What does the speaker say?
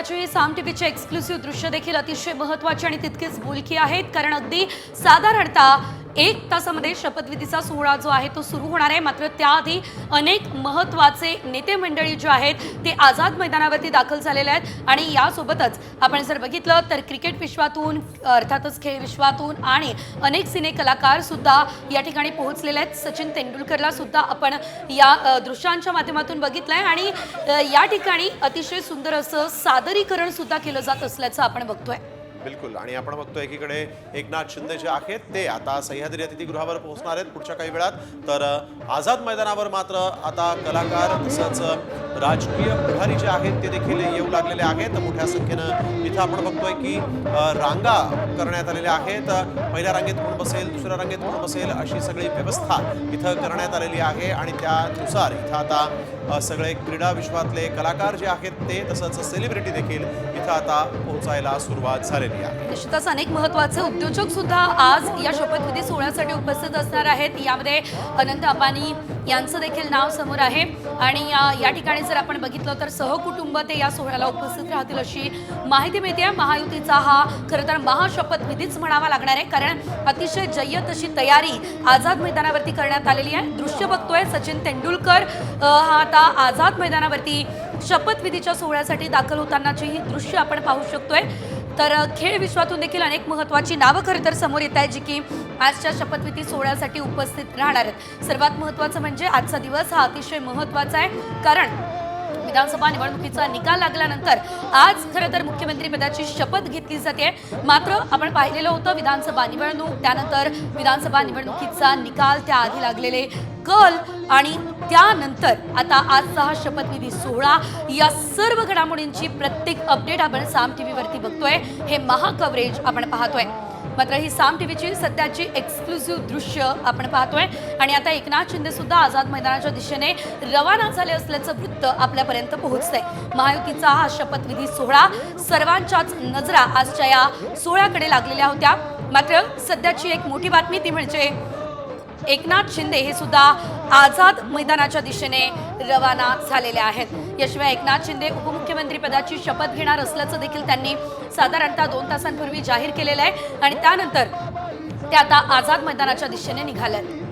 सध्याची ही साम टीव्हीची एक्सक्लुसिव्ह दृश्य देखील अतिशय महत्त्वाची आणि तितकीच बोलकी आहेत, कारण अगदी साधारणतः 1 तासामध्ये शपथविधीचा सोहळा जो आहे तो सुरू होणार आहे। मात्र त्याआधी अनेक महत्त्वाचे नेते मंडळी जे आहेत ते आझाद मैदानावरती दाखल झालेले आहेत आणि यासोबतच आपण जर बघितलं तर क्रिकेट विश्वातून, अर्थातच खेळ विश्वातून आणि अनेक सिने कलाकार सुद्धा या ठिकाणी पोहोचलेले आहेत। सचिन तेंडुलकरला सुद्धा आपण या दृश्यांच्या माध्यमातून बघितलंय आणि या ठिकाणी अतिशय सुंदर असं सादरीकरण सुद्धा केलं जात असल्याचं आपण बघतोय। बिलकुल। आणि आपण बघतोय एकीकडे एकनाथ शिंदे जे आहेत ते आता सह्याद्री अतिथीगृहावर पोहोचणार आहेत पुढच्या काही वेळात, तर आझाद मैदानावर मात्र आता कलाकार तसंच राजकीय पुढारी जे आहेत ते देखील येऊ लागलेले आहेत। मोठ्या संख्येनं इथं आपण बघतोय की रांगा करण्यात आलेल्या आहेत। पहिल्या रांगेत कोण बसेल, दुसऱ्या रांगेत कोण बसेल अशी सगळी व्यवस्था इथं करण्यात आलेली आहे आणि त्यानुसार इथं आता सगळे क्रीडा विश्वातले कलाकार जे आहेत ते तसंच सेलिब्रिटी देखील इथं आता पोहोचायला सुरुवात झालेली आहे। निश्चितच अनेक महत्त्वाचे उद्योजक सुद्धा आज या शपथविधी सोहळ्यासाठी उपस्थित असणार आहेत। यामध्ये अनंत अंबानी यांचं देखील नाव समोर आहे आणि या ठिकाणी जर आपण बघितलं तर सहकुटुंब ते या सोहळ्याला उपस्थित राहतील अशी माहिती मिळते। महायुतीचा हा खरं तर महाशपथविधीच म्हणावा लागणार आहे, कारण अतिशय जय्यत अशी तयारी आझाद मैदानावरती करण्यात आलेली आहे। दृश्य बघतोय सचिन तेंडुलकर हा आता आझाद मैदानावरती शपथविधीच्या सोहळ्यासाठी दाखल होतानाची ही दृश्य आपण पाहू शकतोय। तर खेळ विश्वातून देखील अनेक महत्त्वाची नावं खरं तर समोर येत आहेत जी की आजच्या शपथविधी सोहळ्यासाठी उपस्थित राहणार आहेत। सर्वात महत्त्वाचं म्हणजे आजचा दिवस हा अतिशय महत्त्वाचा आहे, कारण विधानसभा निवडणुकीचा निकाल लागल्यानंतर आज खरं तर मुख्यमंत्री पदाची शपथ घेतली जाते। मात्र आपण पाहिलेलं होतं विधानसभा निवडणूक, त्यानंतर विधानसभा निवडणुकीचा निकाल, त्याआधी लागलेले कल आणि त्यानंतर आता आजचा हा शपथविधी सोहळा, या सर्व घडामोडींची प्रत्येक अपडेट आपण साम टीव्हीवरती बघतोय। हे महाकव्हरेज आपण पाहतोय। मात्र ही साम टीव्हीची सध्याची एक्सक्लुसिव्ह दृश्य आपण पाहतोय आणि आता एकनाथ शिंदे सुद्धा आझाद मैदानाच्या दिशेने रवाना झाले असल्याचं वृत्त आपल्यापर्यंत पोहोचतंय। महायुतीचा हा शपथविधी सोहळा, सर्वांच्याच नजरा आजच्या या सोहळ्याकडे लागलेल्या होत्या। मात्र सध्याची एक मोठी बातमी ती म्हणजे एकनाथ शिंदे हे सुद्धा आझाद मैदानाच्या दिशेने रवाना झालेले आहेत। याशिवाय एकनाथ शिंदे उपमुख्यमंत्री पदाची शपथ घेणार असल्याचं देखील त्यांनी साधारणतः 2 तासांपूर्वी जाहीर केलेलं आहे आणि त्यानंतर ते आता आझाद मैदानाच्या दिशेने निघाले आहेत।